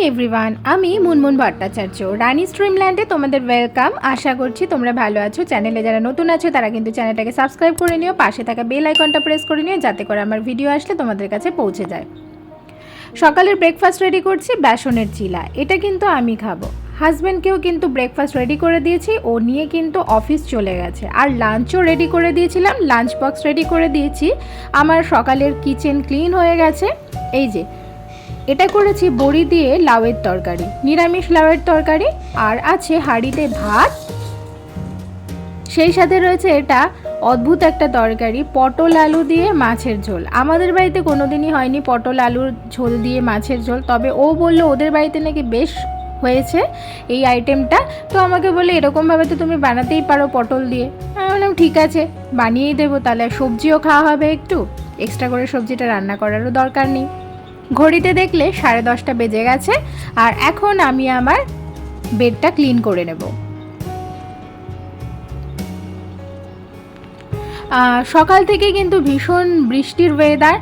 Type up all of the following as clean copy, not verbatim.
Everyone, আমি মুনমুন ভট্টাচার্য। রানী স্ট্রিমল্যান্ডে তোমাদের welcome. আশা করছি তোমরা ভালো আছো। চ্যানেলে যারা নতুন আছো তারা কিন্তু চ্যানেলটাকে সাবস্ক্রাইব করে নিও, পাশে থাকা বেল আইকনটা প্রেস করে নিও যাতে করে আমার ভিডিও আসলে তোমাদের কাছে পৌঁছে যায়। সকালের ব্রেকফাস্ট রেডি করছি, বেসনের চিলা। এটা কিন্তু আমি খাবো। হাজব্যান্ডকেও কিন্তু ব্রেকফাস্ট রেডি করে দিয়েছি, ও নিয়ে কিন্তু অফিস চলে গেছে। আর লাঞ্চও রেডি করে দিয়েছিলাম, লাঞ্চ বক্স রেডি করে দিয়েছি। আমার সকালের কিচেন ক্লিন হয়ে গেছে। এই যে এটা করেছি বড়ি দিয়ে লাউয়ের তরকারি, নিরামিষ লাউয়ের তরকারি। আর আছে হাঁড়িতে ভাত, সেই সাথে রয়েছে এটা অদ্ভুত একটা তরকারি, পটল আলু দিয়ে মাছের ঝোল। আমাদের বাড়িতে কোনোদিনই হয়নি পটল আলুর ঝোল দিয়ে মাছের ঝোল, তবে ও বললো ওদের বাড়িতে নাকি বেশ হয়েছে এই আইটেমটা। তো আমাকে বলে এরকমভাবে তো তুমি বানাতেই পারো পটল দিয়ে। আমি বললাম ঠিক আছে, বানিয়েই দেবো। তাহলে সবজিও খাওয়া হবে, একটু এক্সট্রা করে সবজিটা রান্না করারও দরকার নেই। ঘড়িতে দেখলে 10:30 বেজে গেছে। আর এখন আমি আমার বেডটা ক্লিন করে নেব। সকাল থেকে কিন্তু ভীষণ বৃষ্টির ওয়েদার।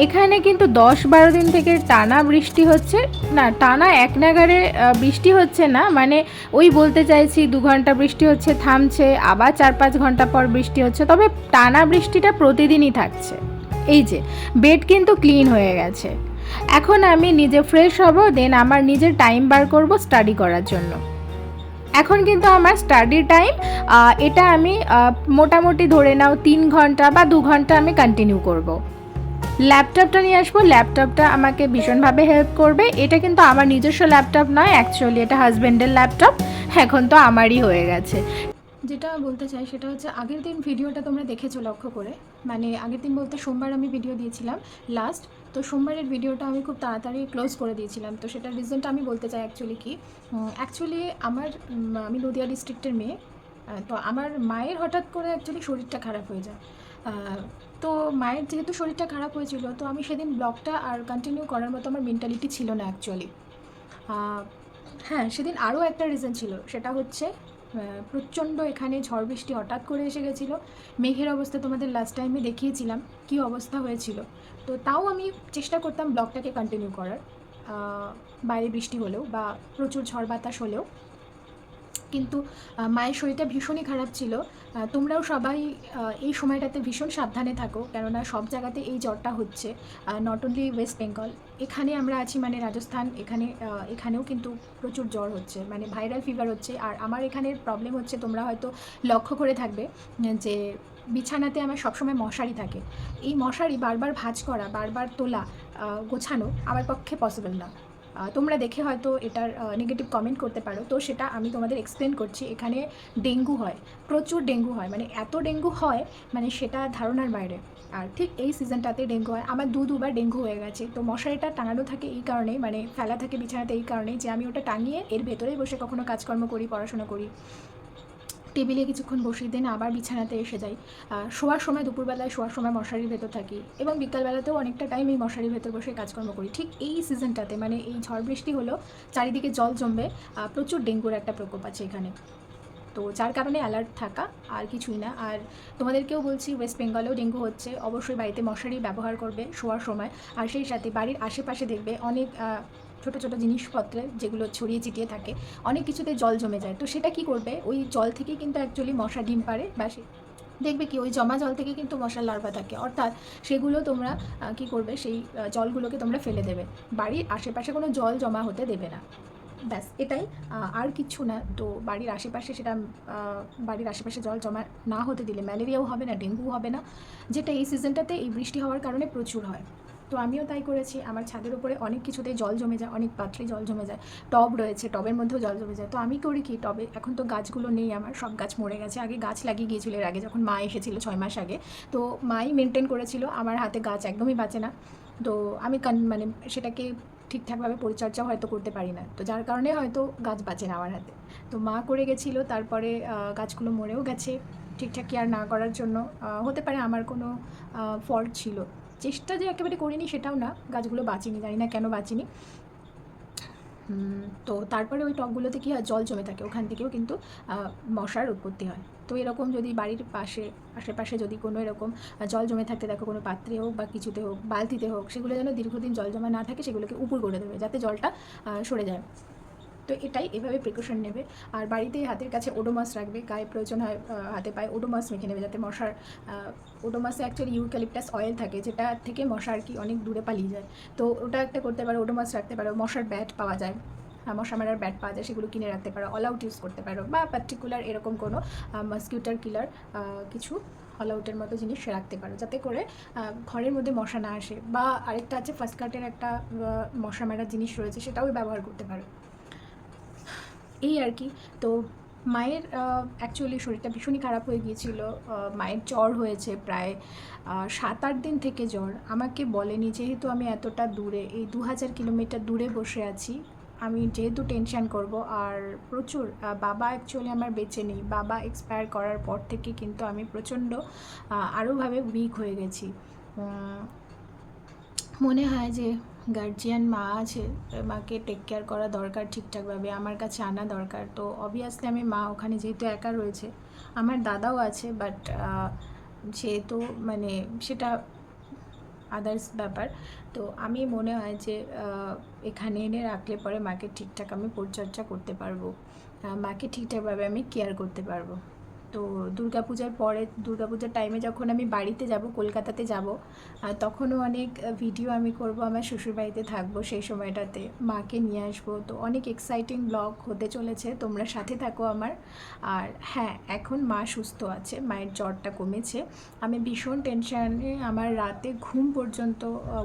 এখানে কিন্তু 10-12 দিন থেকে টানা বৃষ্টি হচ্ছে। না, টানা এক নাগারে বৃষ্টি হচ্ছে না, মানে ওই বলতে চাইছি 2 ঘন্টা বৃষ্টি হচ্ছে, থামছে, আবার 4-5 ঘন্টা পর বৃষ্টি হচ্ছে, তবে টানা বৃষ্টিটা প্রতিদিনই থাকছে। এই যে বেড কিন্তু ক্লিন হয়ে গেছে। এখন আমি নিজে ফ্রেশ হব, দেন আমার নিজের টাইম বার করব স্টাডি করার জন্য। এখন কিন্তু আমার স্টাডি টাইম, এটা আমি মোটামুটি ধরে নাও 3 ঘন্টা বা 2 ঘন্টা আমি কন্টিনিউ করব। ল্যাপটপটা নিয়ে আসবো, ল্যাপটপটা আমাকে ভীষণভাবে হেল্প করবে। এটা কিন্তু আমার নিজস্ব ল্যাপটপ নয়, অ্যাকচুয়ালি এটা হাজব্যান্ডের ল্যাপটপ। এখন তো আমারই হয়ে গেছে। যেটা বলতে চাই সেটা হচ্ছে, আগের দিন ভিডিওটা তোমরা দেখেছো লক্ষ্য করে, মানে আগের দিন বলতে সোমবার আমি ভিডিও দিয়েছিলাম লাস্ট। তো সোমবারের ভিডিওটা আমি খুব তাড়াতাড়ি ক্লোজ করে দিয়েছিলাম। তো সেটার রিজনটা আমি বলতে চাই অ্যাকচুয়ালি কি, অ্যাকচুয়ালি আমি নদিয়া ডিস্ট্রিক্টের মেয়ে। তো আমার মায়ের হঠাৎ করে অ্যাকচুয়ালি শরীরটা খারাপ হয়ে যায়। তো মায়ের যেহেতু শরীরটা খারাপ হয়েছিল, তো আমি সেদিন ব্লগটা আর কন্টিনিউ করার মতো আমার মেন্টালিটি ছিল না অ্যাকচুয়ালি। হ্যাঁ, সেদিন আরও একটা রিজন ছিল, সেটা হচ্ছে প্রচণ্ড এখানে ঝড় বৃষ্টি হঠাৎ করে এসে গেছিলো। মেঘের অবস্থা তোমাদের লাস্ট টাইমে দেখিয়েছিলাম কী অবস্থা হয়েছিল। তো তাও আমি চেষ্টা করতাম ব্লগটাকে কন্টিনিউ করার, বাইরে বৃষ্টি হলেও বা প্রচুর ঝড় বাতাস হলেও। কিন্তু মায়ের শরীরটা ভীষণই খারাপ ছিল। তোমরাও সবাই এই সময়টাতে ভীষণ সাবধানে থাকো, কেননা সব জায়গাতে এই জ্বরটা হচ্ছে, নট অনলি ওয়েস্ট বেঙ্গল। এখানে আমরা আছি মানে রাজস্থান, এখানেও কিন্তু প্রচুর জ্বর হচ্ছে, মানে ভাইরাল ফিভার হচ্ছে। আর আমার এখানের প্রবলেম হচ্ছে, তোমরা হয়তো লক্ষ্য করে থাকবে যে বিছানাতে আমার সবসময় মশারি থাকে। এই মশারি বারবার ভাঁজ করা, বারবার তোলা, গোছানো আমার পক্ষে পসিবল না। তোমরা দেখে হয়তো এটার নেগেটিভ কমেন্ট করতে পারো, তো সেটা আমি তোমাদের এক্সপ্লেন করছি। এখানে ডেঙ্গু হয়, প্রচুর ডেঙ্গু হয়, মানে এত ডেঙ্গু হয় মানে সেটা ধারণার বাইরে। আর ঠিক এই সিজনটাতে ডেঙ্গু হয়, আমার দুবার ডেঙ্গু হয়ে গেছে। তো মশারিটা টাঙানো থাকে এই কারণেই, মানে ফেলা থাকে বিছানাতে এই কারণেই যে আমি ওটা টাঙিয়ে এর ভেতরেই বসে কখনো কাজকর্ম করি, পড়াশোনা করি, টেবিলে কিছুক্ষণ বসিয়ে দেন আবার বিছানাতে এসে যাই। শোয়ার সময়, দুপুরবেলায় শোয়ার সময় মশারির ভেতর থাকি, এবং বিকালবেলাতেও অনেকটা টাইম এই মশারির ভেতর বসে কাজকর্ম করি। ঠিক এই সিজনটাতে, মানে এই ঝড় বৃষ্টি হলো, চারিদিকে জল জমবে, প্রচুর ডেঙ্গুর একটা প্রকোপ আছে এখানে। তো যার কারণে অ্যালার্ট থাকা, আর কিছুই না। আর তোমাদেরকেও বলছি, ওয়েস্ট বেঙ্গলেও ডেঙ্গু হচ্ছে, অবশ্যই বাড়িতে মশারি ব্যবহার করবে শোয়ার সময়। আর সেই সাথে বাড়ির আশেপাশে দেখবে অনেক ছোটো ছোটো জিনিসপত্রে যেগুলো ছড়িয়ে ছিটিয়ে থাকে, অনেক কিছুতে জল জমে যায়। তো সেটা কি করবে, ওই জল থেকেই কিন্তু অ্যাকচুয়ালি মশা ডিম পাড়ে, বা দেখবে কি ওই জমা জল থেকে কিন্তু মশার লার্ভা থাকে। অর্থাৎ সেগুলো তোমরা কি করবে, সেই জলগুলোকে তোমরা ফেলে দেবে, বাড়ির আশেপাশে কোনো জল জমা হতে দেবে না। ব্যাস এটাই, আর কিচ্ছু না। তো বাড়ির আশেপাশে বাড়ির আশেপাশে জল জমা না হতে দিলে ম্যালেরিয়াও হবে না, ডেঙ্গু হবে না, যেটা এই সিজনটাতে এই বৃষ্টি হওয়ার কারণে প্রচুর হয়। তো আমিও তাই করেছি। আমার ছাদের উপরে অনেক কিছুতেই জল জমে যায়, অনেক পাত্রে জল জমে যায়, টব রয়েছে, টবের মধ্যেও জল জমে যায়। তো আমি করি কি, টবে এখন তো গাছগুলো নেই, আমার সব গাছ মরে গেছে। আগে গাছ লাগিয়ে গিয়েছিল এর আগে, যখন মা এসেছিলো 6 মাস আগে, তো মাই মেনটেন করেছিল। আমার হাতে গাছ একদমই বাঁচে না। তো আমি মানে সেটাকে ঠিকঠাকভাবে পরিচর্যাও হয়তো করতে পারি না, তো যার কারণে হয়তো গাছ বাঁচে না আমার হাতে। তো মা করে গেছিলো, তারপরে গাছগুলো মরেও গেছে ঠিকঠাক কেয়ার না করার জন্য। হতে পারে আমার কোনো ফল্ট ছিল, চেষ্টা যে একেবারে করিনি সেটাও না, গাছগুলো বাঁচিনি, জানি না কেন বাঁচিনি। তো তারপরে ওই টবগুলোতে কী হয়, জল জমে থাকে, ওখান থেকেও কিন্তু মশার উৎপত্তি হয়। তো এরকম যদি বাড়ির আশেপাশে যদি কোনো এরকম জল জমে থাকতে দেখো, কোনো পাত্রে হোক বা কিছুতে হোক, বালতিতে হোক, সেগুলো যেন দীর্ঘদিন জল জমা না থাকে, সেগুলোকে উপর করে দেবে যাতে জলটা সরে যায়। তো এটাই, এভাবে প্রিকশন নেবে। আর বাড়িতেই হাতের কাছে ওডোমাস রাখবে, গায়ে প্রয়োজন হয় হাতে পায়ে ওডোমাস মেখে নেবে যাতে মশার, ওডোমাসে অ্যাকচুয়ালি ইউক্যালিপটাস অয়েল থাকে, যেটা থেকে মশা আর কি অনেক দূরে পালিয়ে যায়। তো ওটা একটা করতে পারো, ওডোমাস রাখতে পারো, মশার ব্যাট পাওয়া যায়, মশা মারার ব্যাট পাওয়া যায়, সেগুলো কিনে রাখতে পারো, অল আউট ইউজ করতে পারো, বা পার্টিকুলার এরকম কোনো মসকিউটার কিলার কিছু অল আউটের মতো জিনিস রাখতে পারো, যাতে করে ঘরের মধ্যে মশা না আসে। বা আরেকটা আছে ফার্স্ট কার্টের একটা মশা মারার জিনিস রয়েছে, সেটাও ব্যবহার করতে পারো। এই আর কি। তো মায়ের অ্যাকচুয়ালি শরীরটা ভীষণই খারাপ হয়ে গিয়েছিল, মায়ের জ্বর হয়েছে প্রায় 7-8 দিন থেকে জ্বর। আমাকে বলেনি, যেহেতু আমি এতটা দূরে, এই 2000 কিলোমিটার দূরে বসে আছি, আমি যেহেতু টেনশান করব। আর প্রচুর বাবা অ্যাকচুয়ালি আমার বেঁচে নেই, বাবা এক্সপায়ার করার পর থেকে কিন্তু আমি প্রচণ্ড আরোভাবে উইক হয়ে গেছি। মনে হয় যে গার্জিয়ান মা আছে, মাকে টেক কেয়ার করা দরকার, ঠিকঠাকভাবে আমার কাছে আনা দরকার। তো অবভিয়াসলি আমি মা ওখানে যেহেতু একা রয়েছে, আমার দাদাও আছে, বাট যেহেতু মানে সেটা আদার্স ব্যাপার। তো আমি মনে হয় যে এখানে এনে রাখলে পরে মাকে ঠিকঠাক আমি পরিচর্যা করতে পারবো, মাকে ঠিকঠাকভাবে আমি কেয়ার করতে পারবো। তো দুর্গাপূজার পরে, দুর্গাপূজার টাইমে যখন আমি বাড়িতে যাব, কলকাতাতে যাব, তখনও অনেক ভিডিও আমি করব, আমার শ্বশুরবাড়িতে থাকবো সেই সময়টাতে, মাকে নিয়ে আসবো। তো অনেক এক্সাইটিং ব্লগ হতে চলেছে, তোমরা সাথে থাকো আমার। আর হ্যাঁ, এখন মা সুস্থ আছে, মায়ের জ্বরটা কমেছে। আমি ভীষণ টেনশানে, আমার রাতে ঘুম পর্যন্ত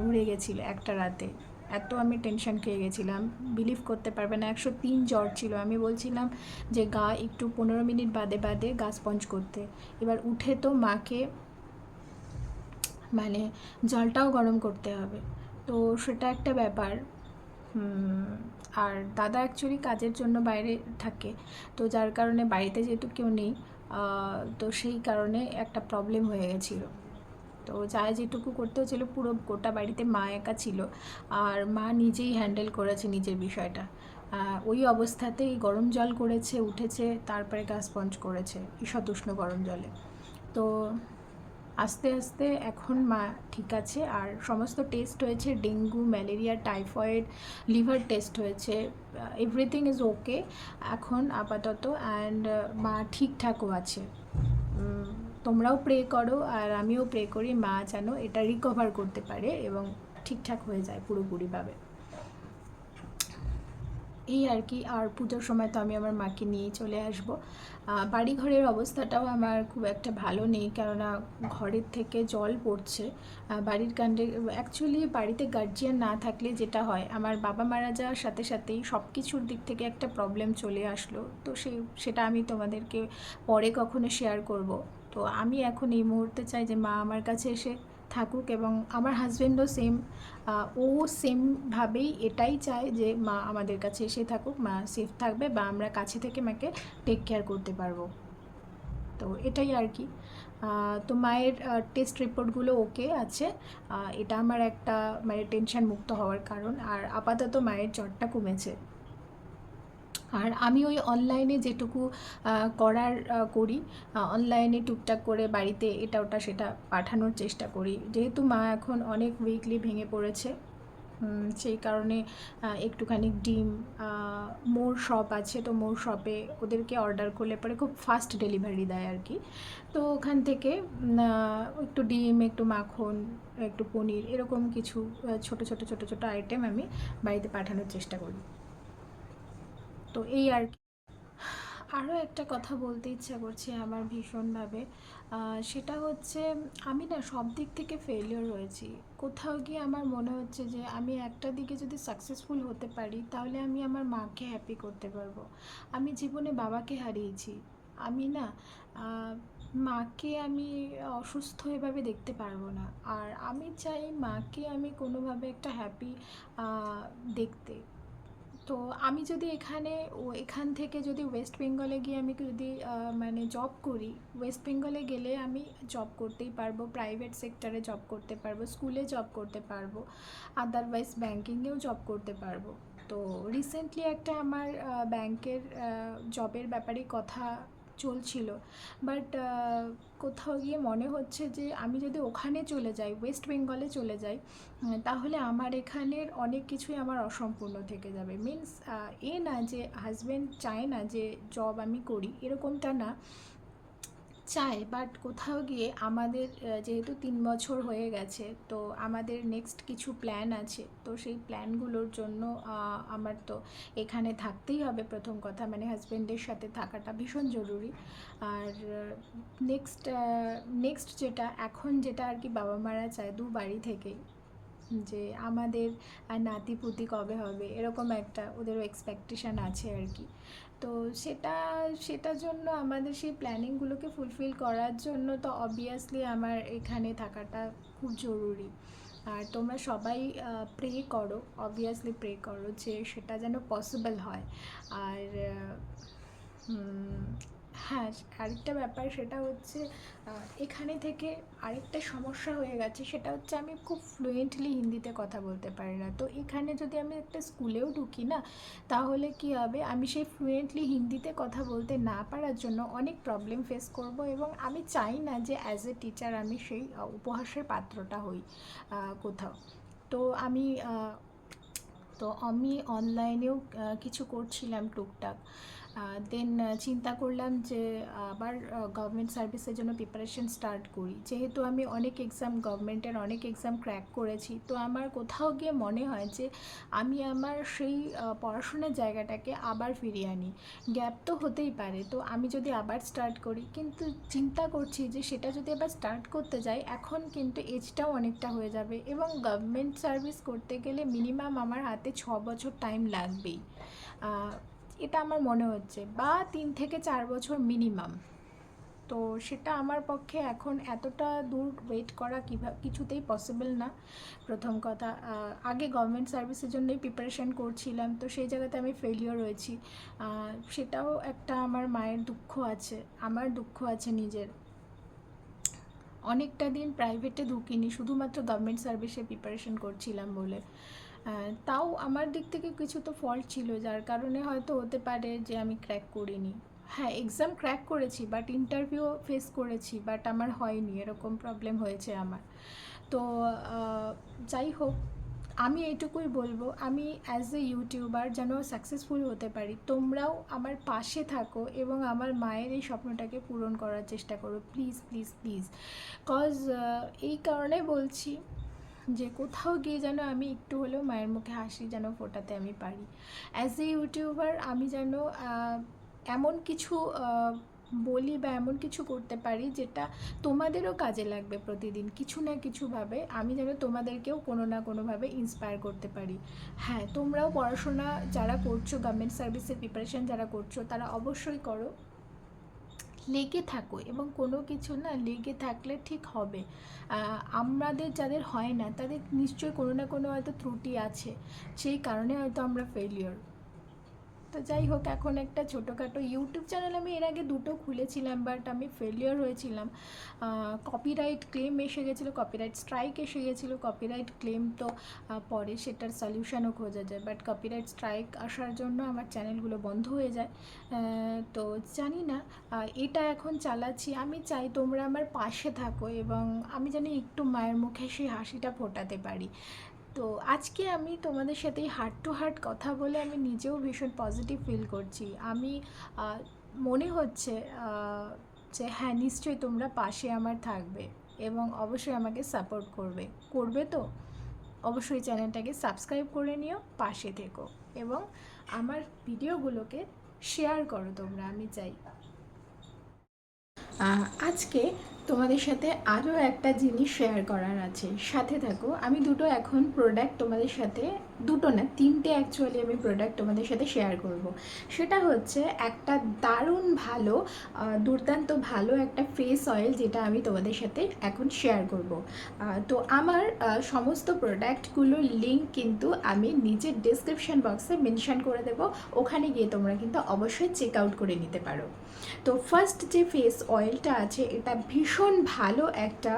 উড়ে গেছিলো একটা রাতে, এত আমি টেনশান খেয়ে গেছিলাম, বিলিভ করতে পারবে না। 103 জ্বর ছিল। আমি বলছিলাম যে গা একটু 15 মিনিট বাদে বাদে গা স্পঞ্জ করতে। এবার উঠে তো মাকে মানে জলটাও গরম করতে হবে, তো সেটা একটা ব্যাপার। আর দাদা অ্যাকচুয়ালি কাজের জন্য বাইরে থাকে, তো যার কারণে বাড়িতে যেহেতু কেউ নেই, তো সেই কারণে একটা প্রবলেম হয়ে গেছিলো। তো যা যেটুকু করতে হচ্ছিলো, পুরো গোটা বাড়িতে মা একা ছিল, আর মা নিজেই হ্যান্ডেল করেছে নিজের বিষয়টা। ওই অবস্থাতেই গরম জল করেছে, উঠেছে, তারপরে গা স্পঞ্জ করেছে ঈষৎ উষ্ণ গরম জলে। তো আস্তে আস্তে এখন মা ঠিক আছে। আর সমস্ত টেস্ট হয়েছে, dengue, malaria, typhoid, liver test হয়েছে, এভরিথিং ইজ ওকে এখন আপাতত। অ্যান্ড মা ঠিকঠাকও আছে। তোমরাও প্রে করো আর আমিও প্রে করি মা যেন এটা রিকভার করতে পারে এবং ঠিকঠাক হয়ে যায় পুরোপুরিভাবে। এই আর কি। আর পুজোর সময় তো আমি আমার মাকে নিয়েই চলে আসবো। বাড়ি ঘরের অবস্থাটাও আমার খুব একটা ভালো নেই, কেননা ঘরের থেকে জল পড়ছে বাড়ির কাণ্ডে। অ্যাকচুয়ালি বাড়িতে গার্জিয়ান না থাকলে যেটা হয়, আমার বাবা মারা যাওয়ার সাথে সাথেই সব কিছুর দিক থেকে একটা প্রবলেম চলে আসলো। তো সেটা আমি তোমাদেরকে পরে কখনো শেয়ার করব। তো আমি এখন এই মুহূর্তে চাই যে মা আমার কাছে এসে থাকুক, এবং আমার হাজব্যান্ডও সেম, ও সেমভাবেই এটাই চায় যে মা আমাদের কাছে এসে থাকুক, মা সেফ থাকবে বা আমরা কাছে থেকে মাকে টেক কেয়ার করতে পারবো। তো এটাই আর কি। তো মায়ের টেস্ট রিপোর্টগুলো ওকে আছে, এটা আমার একটা মানে টেনশন মুক্ত হওয়ার কারণ। আর আপাতত মায়ের জ্বরটা কমেছে। আর আমি ওই অনলাইনে যেটুকু করার করি, অনলাইনে টুকটাক করে বাড়িতে এটা ওটা সেটা পাঠানোর চেষ্টা করি, যেহেতু মা এখন অনেক উইকলি ভেঙে পড়েছে। সেই কারণে একটুখানি ডিম, মোর শপ আছে, তো মোর শপে ওদেরকে অর্ডার করলে পরে খুব ফাস্ট ডেলিভারি দেয় আর কি। তো ওখান থেকে একটু ডিম, একটু মাখন, একটু পনির, এরকম কিছু ছোটো ছোটো ছোটো ছোটো আইটেম আমি বাড়িতে পাঠানোর চেষ্টা করি। তো এই আর কি। আরও একটা কথা বলতে ইচ্ছা করছে আমার ভীষণভাবে, সেটা হচ্ছে আমি না সব দিক থেকে ফেলিওর হয়েছি। কোথাও গিয়ে আমার মনে হচ্ছে যে আমি একটা দিকে যদি সাকসেসফুল হতে পারি, তাহলে আমি আমার মাকে হ্যাপি করতে পারবো। আমি জীবনে বাবাকে হারিয়েছি, আমি না মাকে আমি অসুস্থ এভাবে দেখতে পারবো না। আর আমি চাই মাকে আমি কোনোভাবে একটা হ্যাপি দেখতে। তো আমি যদি এখান থেকে যদি ওয়েস্ট বেঙ্গলে গিয়ে আমি যদি মানে জব করি, ওয়েস্ট বেঙ্গলে গেলে আমি জব করতেই পারবো, প্রাইভেট সেক্টরে জব করতে পারবো, স্কুলে জব করতে পারবো, আদারওয়াইজ ব্যাঙ্কিংয়েও জব করতে পারবো। তো রিসেন্টলি একটা আমার ব্যাংকের জবের ব্যাপারে কথা চলছিল, বাট কোথাও গিয়ে মনে হচ্ছে যে আমি যদি ওখানে চলে যাই, ওয়েস্ট বেঙ্গলে চলে যাই, তাহলে আমার এখানের অনেক কিছুই আমার অসম্পূর্ণ থেকে যাবে। মিনস এ না যে হাজব্যান্ড চায় না যে জব আমি করি, এরকমটা না, চাই, বাট কোথাও গিয়ে আমাদের যেহেতু 3 বছর হয়ে গেছে, তো আমাদের নেক্সট কিছু প্ল্যান আছে। তো সেই প্ল্যানগুলোর জন্য আমার তো এখানে থাকতেই হবে। প্রথম কথা মানে হাজব্যান্ডের সাথে থাকাটা ভীষণ জরুরি। আর নেক্সট যেটা এখন যেটা আর কি বাবা মারা চায় দু বাড়ি থেকেই, যে আমাদের নাতিপুতি কবে হবে, এরকম একটা ওদেরও এক্সপেকটেশান আছে আর কি। তো সেটার জন্য আমাদের সেই প্ল্যানিংগুলোকে ফুলফিল করার জন্য তো অবভিয়াসলি আমার এখানে থাকাটা খুব জরুরি। আর তোমরা সবাই প্রে করো, অবভিয়াসলি প্রে করো যে সেটা যেন পসিবল হয়। আর হ্যাঁ, আরেকটা ব্যাপার সেটা হচ্ছে এখানে থেকে আরেকটা সমস্যা হয়ে গেছে, সেটা হচ্ছে আমি খুব ফ্লুয়েন্টলি হিন্দিতে কথা বলতে পারি না। তো এখানে যদি আমি একটা স্কুলেও ঢুকি না, তাহলে কি হবে, আমি সেই ফ্লুয়েন্টলি হিন্দিতে কথা বলতে না পারার জন্য অনেক প্রবলেম ফেস করব, এবং আমি চাই না যে অ্যাজ এ টিচার আমি সেই উপহাসের পাত্রটা হই কোথাও। তো আমি অনলাইনেও কিছু করছিলাম টুকটাক। দেন চিন্তা করলাম যে আবার গভর্নমেন্ট সার্ভিসের জন্য প্রিপারেশন স্টার্ট করি। যেহেতু আমি গভর্নমেন্টের অনেক এক্সাম ক্র্যাক করেছি, তো আমার কোথাও গিয়ে মনে হয় যে আমি আমার সেই পড়াশোনার জায়গাটাকে আবার ফিরিয়ে আনি। গ্যাপ তো হতেই পারে, তো আমি যদি আবার স্টার্ট করি, কিন্তু চিন্তা করছি যে সেটা যদি আবার স্টার্ট করতে যাই, এখন কিন্তু এজটাও অনেকটা হয়ে যাবে, এবং গভর্নমেন্ট সার্ভিস করতে গেলে মিনিমাম আমার হাতে 6 বছর টাইম লাগবেই, এটা আমার মনে হচ্ছে, বা 3 থেকে 4 বছর মিনিমাম। তো সেটা আমার পক্ষে এখন এতটা দূর ওয়েট করা কিছুতেই পসিবল না। প্রথম কথা, আগে গভর্নমেন্ট সার্ভিসের জন্যই প্রিপারেশান করছিলাম, তো সেই জায়গাতে আমি ফেলিওর হয়েছি। সেটাও একটা আমার মায়ের দুঃখ আছে, আমার দুঃখ আছে নিজের। অনেকটা দিন প্রাইভেটে ঢুকিনি, শুধুমাত্র গভর্নমেন্ট সার্ভিসে প্রিপারেশন করছিলাম বলে। তাও আমার দিক থেকে কিছু তো ফল্ট ছিল, যার কারণে হয়তো হতে পারে যে আমি ক্র্যাক করিনি। হ্যাঁ, এক্সাম ক্র্যাক করেছি, বাট ইন্টারভিউ ফেস করেছি, বাট আমার হয়নি, এরকম প্রবলেম হয়েছে আমার। তো যাই হোক, আমি এইটুকুই বলবো, আমি অ্যাজ এ ইউটিউবার যেন সাকসেসফুল হতে পারি, তোমরাও আমার পাশে থাকো এবং আমার মায়ের এই স্বপ্নটাকে পূরণ করার চেষ্টা করো, প্লিজ প্লিজ প্লিজ। কজ এই কারণে বলছি যে কোথাও গিয়ে যেন আমি একটু হলেও মায়ের মুখে হাসি যেন ফোটাতে আমি পারি। অ্যাজ এ ইউটিউবার আমি যেন এমন কিছু বলি বা এমন কিছু করতে পারি যেটা তোমাদেরও কাজে লাগবে। প্রতিদিন কিছু না কিছুভাবে আমি যেন তোমাদেরকেও কোনো না কোনোভাবে ইন্সপায়ার করতে পারি। হ্যাঁ, তোমরাও পড়াশোনা যারা করছো, গভর্নমেন্ট সার্ভিসের প্রিপারেশান যারা করছো, তারা অবশ্যই করো, লেগে থাকো, এবং কোনো কিছু না লেগে থাকলে ঠিক হবে। আমাদের যাদের হয় না, তাদের নিশ্চয়ই কোনো না কোনো হয়তো ত্রুটি আছে, সেই কারণে হয়তো আমরা ফেলিওর। তো যাই হোক, এখন একটা ছোটোখাটো ইউটিউব চ্যানেল আমি এর আগে 2টো খুলেছিলাম, বাট আমি ফেলিওর হয়েছিলাম। কপিরাইট ক্লেম এসে গেছিলো, কপিরাইট স্ট্রাইক এসে গেছিলো। কপিরাইট ক্লেম তো পরে সেটার সলিউশনও খোঁজা যায়, বাট কপিরাইট স্ট্রাইক আসার জন্য আমার চ্যানেলগুলো বন্ধ হয়ে যায়। তো জানি না, এটা এখন চালাচ্ছি। আমি চাই তোমরা আমার পাশে থাকো, এবং আমি জানি একটু মায়ের মুখে সেই হাসিটা ফোটাতে পারি। তো আজকে আমি তোমাদের সাথে হার্ট টু হার্ট কথা বলে আমি নিজেও ভীষণ পজিটিভ ফিল করছি। আমি মনে হচ্ছে যে হ্যাঁ, নিশ্চয়ই তোমরা পাশে আমার থাকবে, এবং অবশ্যই আমাকে সাপোর্ট করবে। তো অবশ্যই চ্যানেলটাকে সাবস্ক্রাইব করে নিও, পাশে থেকো, এবং আমার ভিডিওগুলোকে শেয়ার করো তোমরা, আমি চাই। আজকে তোমাদের সাথে আরও একটা জিনিস শেয়ার করার আছে, সাথে থাকো। আমি এখন প্রোডাক্ট তোমাদের সাথে, 2টো না 3টে অ্যাকচুয়ালি আমি প্রোডাক্ট তোমাদের সাথে শেয়ার করব। সেটা হচ্ছে একটা দারুণ ভালো, দুর্দান্ত ভালো একটা ফেস অয়েল, যেটা আমি তোমাদের সাথে এখন শেয়ার করব। তো আমার সমস্ত প্রোডাক্টগুলোর লিঙ্ক কিন্তু আমি নিচের ডেসক্রিপশন বক্সে মেনশন করে দেবো, ওখানে গিয়ে তোমরা কিন্তু অবশ্যই চেক আউট করে নিতে পারো। তো ফার্স্ট যে ফেস অয়েলটা আছে, এটা ভীষণ ভালো একটা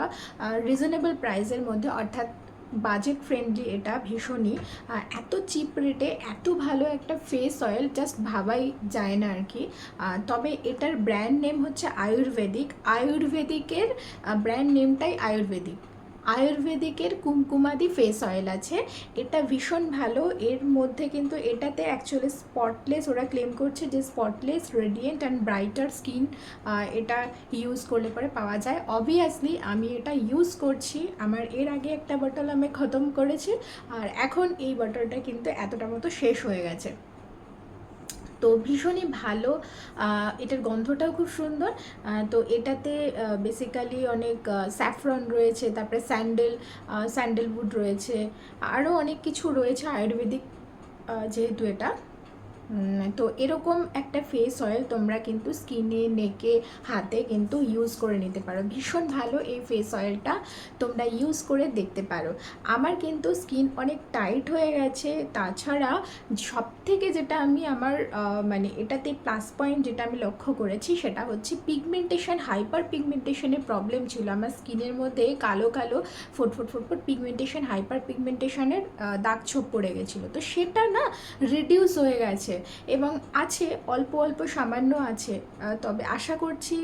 রিজনেবল প্রাইসের মধ্যে, অর্থাৎ বাজেট ফ্রেন্ডলি এটা ভীষণই। এত চিপ রেটে এত ভালো একটা ফেস অয়েল জাস্ট ভাবাই যায় না আর কি। তবে এটার ব্র্যান্ড নেম হচ্ছে আয়ুর্বেদিকের ব্র্যান্ড নেমটাই আয়ুর্বেদিকের কুমকুমাদি ফেস অয়েল আছে। এটা ভীষণ ভালো। এর মধ্যে কিন্তু এটাতে অ্যাকচুয়ালি স্পটলেস, ওরা ক্লেম করছে যে spotless, radiant and brighter skin এটা ইউজ করলে পরে পাওয়া যায়। অবভিয়াসলি আমি এটা ইউজ করছি, আমার এর আগে একটা বটল আমি খতম করেছি, আর এখন এই বটলটা কিন্তু এতটা মতো শেষ হয়ে গেছে। তো ভীষণই ভালো, এটার গন্ধটাও খুব সুন্দর। তো এটাতে বেসিক্যালি অনেক স্যাফরন রয়েছে, তারপরে স্যান্ডেলউড রয়েছে, আরও অনেক কিছু রয়েছে আয়ুর্বেদিক যেহেতু এটা। তো এরকম একটা ফেস অয়েল তোমরা কিন্তু স্কিনে, নেকে, হাতে কিন্তু ইউজ করে নিতে পারো। ভীষণ ভালো এই ফেস অয়েলটা, তোমরা ইউজ করে দেখতে পারো। আমার কিন্তু স্কিন অনেক টাইট হয়ে গেছে। তাছাড়া সব থেকে যেটা আমি আমার মানে এটাতে প্লাস পয়েন্ট যেটা আমি লক্ষ্য করেছি সেটা হচ্ছে পিগমেন্টেশন, হাইপার পিগমেন্টেশনের প্রবলেম ছিল আমার স্কিনের মধ্যে, কালো কালো ফুটফুট পিগমেন্টেশন, হাইপার পিগমেন্টেশনের দাগ ছোপ পড়ে গেছিলো। তো সেটা না রিডিউস হয়ে গেছে, এবং আছে অল্প অল্প সামান্য আছে। তবে আশা করছি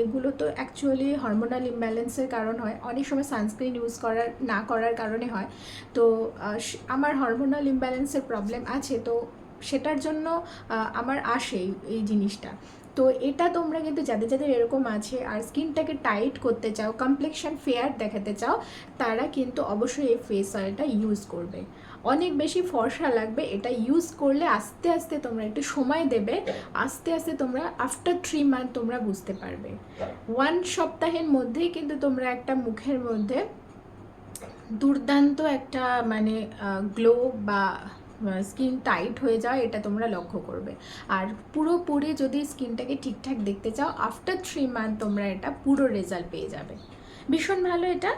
এগুলো তো অ্যাকচুয়ালি হরমোনাল ইমব্যালেন্সের কারণ হয়, অনেক সময় সানস্ক্রিন ইউজ না করার কারণে হয়। তো আমার হরমোনাল ইমব্যালেন্সের প্রবলেম আছে, তো সেটার জন্য আমার আসে এই জিনিসটা। তো এটা তোমরা কিন্তু যাদের যাদের এরকম আছে আর স্কিনটাকে টাইট করতে চাও, কমপ্লেকশন ফেয়ার দেখাতে চাও, তারা কিন্তু অবশ্যই এই ফেস অয়েলটা ইউজ করবে। অনেক বেশি ফর্সা লাগবে এটা ইউজ করলে। আস্তে আস্তে তোমরা একটু সময় দেবে, আস্তে আস্তে তোমরা আফটার 3 মান্থ তোমরা বুঝতে পারবে। 1 সপ্তাহের মধ্যেই কিন্তু তোমরা একটা মুখের মধ্যে দুর্দান্ত একটা মানে গ্লো বা স্কিন টাইট হয়ে যায়, এটা তোমরা লক্ষ্য করবে। আর পুরোপুরি যদি স্কিনটাকে ঠিকঠাক দেখতে চাও, আফটার 3 মান্থ তোমরা এটা পুরো রেজাল্ট পেয়ে যাবে। ভীষণ ভালো এটা।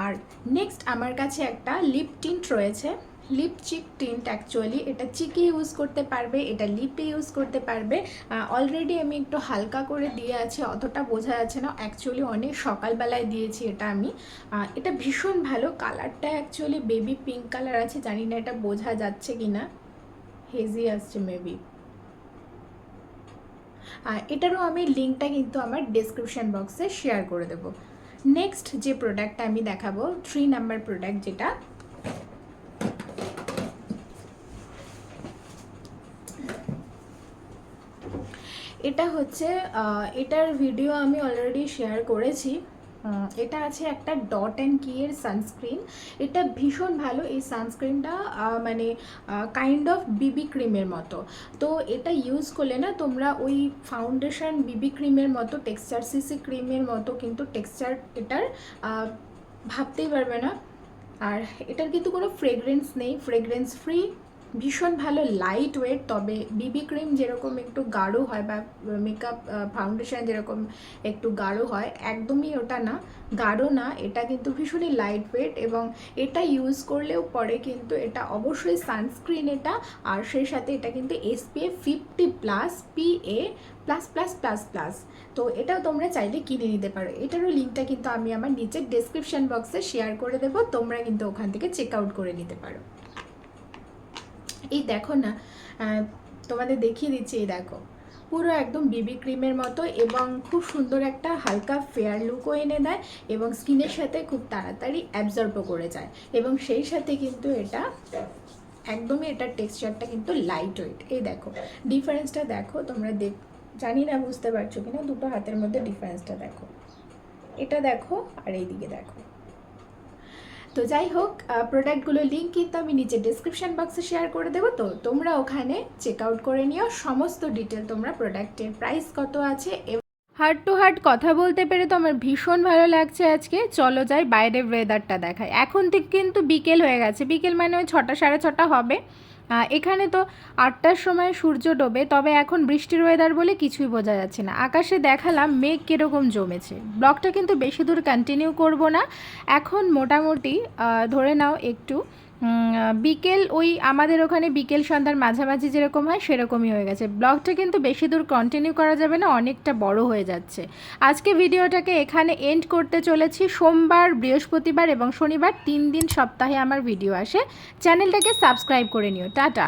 আর নেক্সট আমার কাছে একটা লিপ টিন্ট রয়েছে, লিপ চিক টিন্ট। অ্যাকচুয়ালি এটা চিকে ইউজ করতে পারবে, এটা লিপে ইউজ করতে পারবে। অলরেডি আমি একটু হালকা করে দিয়ে আছে, অতটা বোঝা যাচ্ছে না, অ্যাকচুয়ালি অনেক সকালবেলায় দিয়েছি এটা আমি। এটা ভীষণ ভালো। কালারটা অ্যাকচুয়ালি বেবি পিঙ্ক কালার আছে, জানি না এটা বোঝা যাচ্ছে কি না, হেজি আসছে মেবি। এটারও আমি লিঙ্কটা কিন্তু আমার ডেসক্রিপশন বক্সে শেয়ার করে দেবো। নেক্সট যে প্রোডাক্টটা আমি দেখাবো, 3 নাম্বার প্রোডাক্ট, যেটা এটা হচ্ছে এটার ভিডিও আমি অলরেডি শেয়ার করেছি। এটা আছে একটা ডট অ্যান্ড কি এর সানস্ক্রিন। এটা ভীষণ ভালো। এই সানস্ক্রিনটা মানে কাইন্ড অফ বিবি ক্রিমের মতো। তো এটা ইউজ করলে না তোমরা ওই ফাউন্ডেশন বিবি ক্রিমের মতো টেক্সচার, সিসি ক্রিমের মতো কিন্তু টেক্সচার এটার ভাবতেই পারবে না। আর এটার কিন্তু কোনো ফ্রেগরেন্স নেই, ফ্রেগরেন্স ফ্রি, ভীষণ ভালো, লাইট ওয়েট। তবে বিবি ক্রিম যেরকম একটু গাঢ় হয় বা মেকআপ ফাউন্ডেশন যেরকম একটু গাঢ় হয়, একদমই ওটা না, গাঢ় না। এটা কিন্তু ভীষণই লাইট ওয়েট, এবং এটা ইউজ করলেও পরে কিন্তু এটা অবশ্যই সানস্ক্রিন এটা। আর সেই সাথে এটা কিন্তু SPF 50+, PA++++। তো এটাও তোমরা চাইলে কিনে নিতে পারো। এটারও লিঙ্কটা কিন্তু আমি আমার নিচের ডেসক্রিপশন বক্সে শেয়ার করে দেবো, তোমরা কিন্তু ওখান থেকে চেক আউট করে নিতে পারো। এই দেখো না, তোমাদের দেখিয়ে দিচ্ছি, এই দেখো পুরো একদম বিবি ক্রিমের মতো, এবং খুব সুন্দর একটা হালকা ফেয়ার লুকও এনে দেয়, এবং স্কিনের সাথে খুব তাড়াতাড়ি অ্যাবজর্বও করে যায়। এবং সেই সাথে কিন্তু এটা একদমই, এটার টেক্সচারটা কিন্তু লাইট ওয়েট। এই দেখো ডিফারেন্সটা দেখো তোমরা, জানি না বুঝতে পারছো কিনা, দুটো হাতের মধ্যে ডিফারেন্সটা দেখো, এটা দেখো আর এইদিকে দেখো। তো যাই হোক, প্রোডাক্টগুলোর লিঙ্ক কিন্তু আমি নিচে ডিসক্রিপশন বক্সে শেয়ার করে দেবো, তো তোমরা ওখানে চেক আউট করে নিও সমস্ত ডিটেল, তোমরা প্রোডাক্টের প্রাইস কত আছে। হার্ট টু হার্ট কথা বলতে পেরে তো আমার ভীষণ ভালো লাগছে আজকে। চলো যাই বাইরের ওয়েদারটা দেখায়। এখন থেকে কিন্তু বিকেল হয়ে গেছে, বিকেল মানে ওই 6টা 6:30 হবে। এখানে তো 8টার সময় সূর্য ডোবে, তবে এখন বৃষ্টির ওয়েদার বলে কিছুই বোঝা যাচ্ছে না। আকাশে দেখালাম মেঘ কীরকম জমেছে। ব্লগটা কিন্তু বেশি দূর কন্টিনিউ করব না, এখন মোটামুটি ধরে নাও একটু বিকেল ওই আমাদের ওখানে বিকেল সন্ধ্যার মাঝামাঝি যেরকম হয় সেরকমই হয়ে গেছে। ব্লগটা কিন্তু বেশি দূর কন্টিনিউ করা যাবে না, অনেকটা বড় হয়ে যাচ্ছে। আজকে ভিডিওটাকে এখানে এন্ড করতে চলেছি। সোমবার, বৃহস্পতিবার এবং শনিবার 3 দিন সপ্তাহে আমার ভিডিও আসে। চ্যানেলটাকে সাবস্ক্রাইব করে নিও। টাটা।